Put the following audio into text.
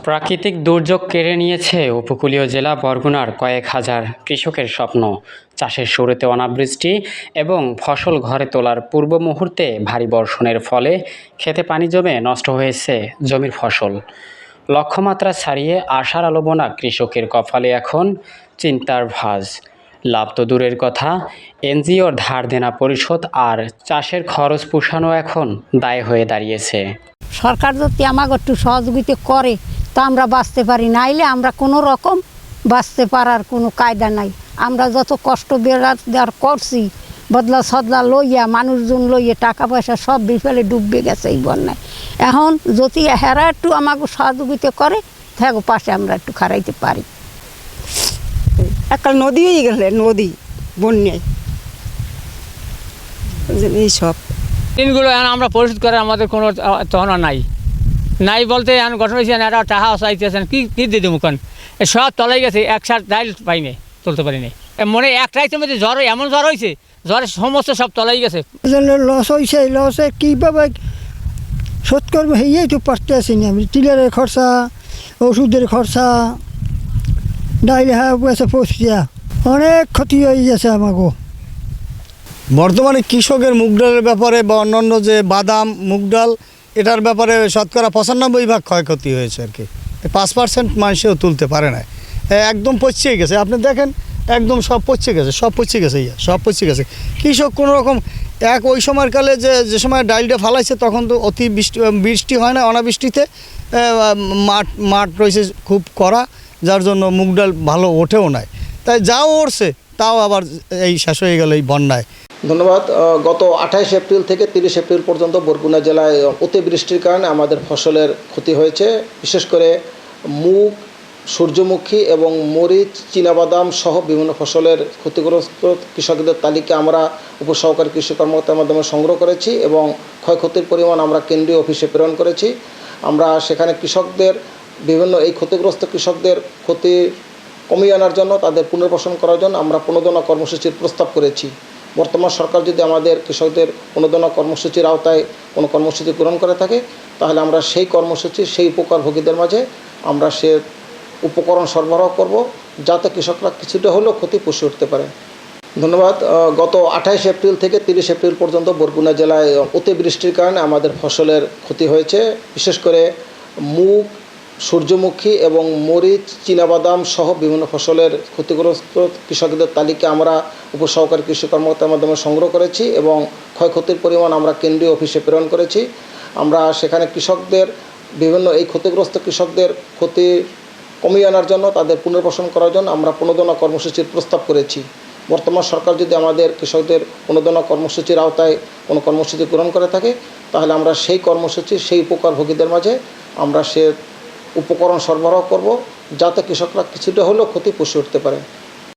প্রাকৃতিক দুর্যোগ কেড়ে নিয়েছে উপকূলীয় জেলা বরগুনার কয়েক হাজার কৃষকের স্বপ্ন। চাষের শুরুতে অনাবৃষ্টি এবং ফসল ঘরে তোলার পূর্ব মুহূর্তে ভারী বর্ষণের ফলে খেতে পানি জমে নষ্ট হয়েছে জমির ফসল। লক্ষ্যমাত্রা ছাড়িয়ে আশার আলো বোনা কৃষকের কপালে এখন চিন্তার ভাঁজ। লাভ তো দূরের কথা, এনজিওর ধার দেনা পরিশোধ আর চাষের খরচ পোষানো এখন দায় হয়ে দাঁড়িয়েছে। সরকার যদি আমাকে একটু সহযোগিতা করে তো আমরা বাঁচতে পারি, নাইলে আমরা কোনো রকম বাঁচতে পারার কোনো কায়দা নাই। আমরা যত কষ্ট বেড়ার করছি, বদলা সদলা লইয়া মানুষজন লইয়া টাকা পয়সা সব বিফলে ডুববে গেছে এই বন্যায়। এখন যদি হেরা একটু আমাকে সহযোগিতা করে থাকো পাশে আমরা একটু খারাইতে পারি। একটা নদী হয়ে গেলে নদী বন্যায় এইসব ঋণগুলো এখন আমরা পরিশোধ করে আমাদের কোনো তহনা নাই বলতে এখন ঘটনা হয়েছে না, টাকা চাইতেছেন কি দিয়ে দেবো কারণ সব তলাই গেছে, এক সার ডাইল পাইনি, তুলতে পারিনি। মনে এক রাইতের মধ্যে জ্বর, এমন জ্বর হয়েছে, জ্বরের সমস্ত সব তলাই গেছে। লস হয়েছে, লসে কীভাবে শোধ করবো সেই তো পারতে আসিনি আমি। টিলারের খরচা, ওষুধের খরচা, ডাইল হয়েছে পচিয়া, অনেক ক্ষতি হয়ে গেছে আমাকে। বর্তমানে কৃষকের মুগ ডালের ব্যাপারে বা অন্যান্য যে বাদাম মুগ ডাল এটার ব্যাপারে শতকরা 95% ক্ষয়ক্ষতি হয়েছে আর কি। 5% মানুষেও তুলতে পারে না, একদম পচে গেছে। আপনি দেখেন একদম সব পচে গেছে, সব পচে গেছে। কৃষক কোনো রকম ওই সময়ের কালে যে সময় ডালটা ফালাইছে তখন তো অতি বৃষ্টি হয় না, অনাবৃষ্টিতে মাঠ রয়েছে খুব কড়া, যার জন্য মুগ ডাল ভালো ওঠেও নাই। তাই যাও উঠছে তাও আবার এই শেষ হয়ে গেল এই বন্যায়। ধন্যবাদ। গত 28 এপ্রিল থেকে 30 এপ্রিল পর্যন্ত বরগুনা জেলায় অতিবৃষ্টির কারণে আমাদের ফসলের ক্ষতি হয়েছে। বিশেষ করে মুগ, সূর্যমুখী এবং মরিচ, চীনাবাদাম সহ বিভিন্ন ফসলের ক্ষতিগ্রস্ত কৃষকদের তালিকা আমরা উপসহকারী কৃষি কর্মকর্তার মাধ্যমে সংগ্রহ করেছি এবং ক্ষয়ক্ষতির পরিমাণ আমরা কেন্দ্রীয় অফিসে প্রেরণ করেছি। আমরা সেখানে কৃষকদের বিভিন্ন এই ক্ষতিগ্রস্ত কৃষকদের ক্ষতি কমিয়ে আনার জন্য, তাদের পুনর্বাসন করার জন্য আমরা প্রণোদনা কর্মসূচির প্রস্তাব করেছি। বর্তমান সরকার যদি আমাদের কৃষকদের প্রণোদনা কর্মসূচির আওতায় কোনো কর্মসূচি গ্রহণ করে থাকে, তাহলে আমরা সেই কর্মসূচি, সেই উপকারভোগীদের মাঝে আমরা সে উপকরণ সরবরাহ করব, যাতে কৃষকরা কিছুটা হলেও ক্ষতি পুষিয়ে উঠতে পারে। ধন্যবাদ। গত 28 এপ্রিল থেকে 30 এপ্রিল পর্যন্ত বরগুনা জেলায় অতিবৃষ্টির কারণে আমাদের ফসলের ক্ষতি হয়েছে। বিশেষ করে মুগ, সূর্যমুখী এবং মরিচ, চীনাবাদাম সহ বিভিন্ন ফসলের ক্ষতিগ্রস্ত কৃষকদের তালিকা আমরা উপসহকারী কৃষি কর্মকর্তার মাধ্যমে সংগ্রহ করেছি এবং ক্ষয়ক্ষতির পরিমাণ আমরা কেন্দ্রীয় অফিসে প্রেরণ করেছি। আমরা সেখানে কৃষকদের বিভিন্ন এই ক্ষতিগ্রস্ত কৃষকদের ক্ষতি কমিয়ে আনার জন্য, তাদের পুনর্বাসন করার জন্য আমরা প্রণোদনা কর্মসূচির প্রস্তাব করেছি। বর্তমান সরকার যদি আমাদের কৃষকদের প্রণোদনা কর্মসূচির আওতায় কোনো কর্মসূচি গ্রহণ করে থাকে, তাহলে আমরা সেই কর্মসূচি, সেই উপকারভোগীদের মাঝে আমরা সে উপকরণ সরবরাহ করব, যাতে কৃষকরা কিছুটা হলেও ক্ষতি পুষিয়ে উঠতে পারে।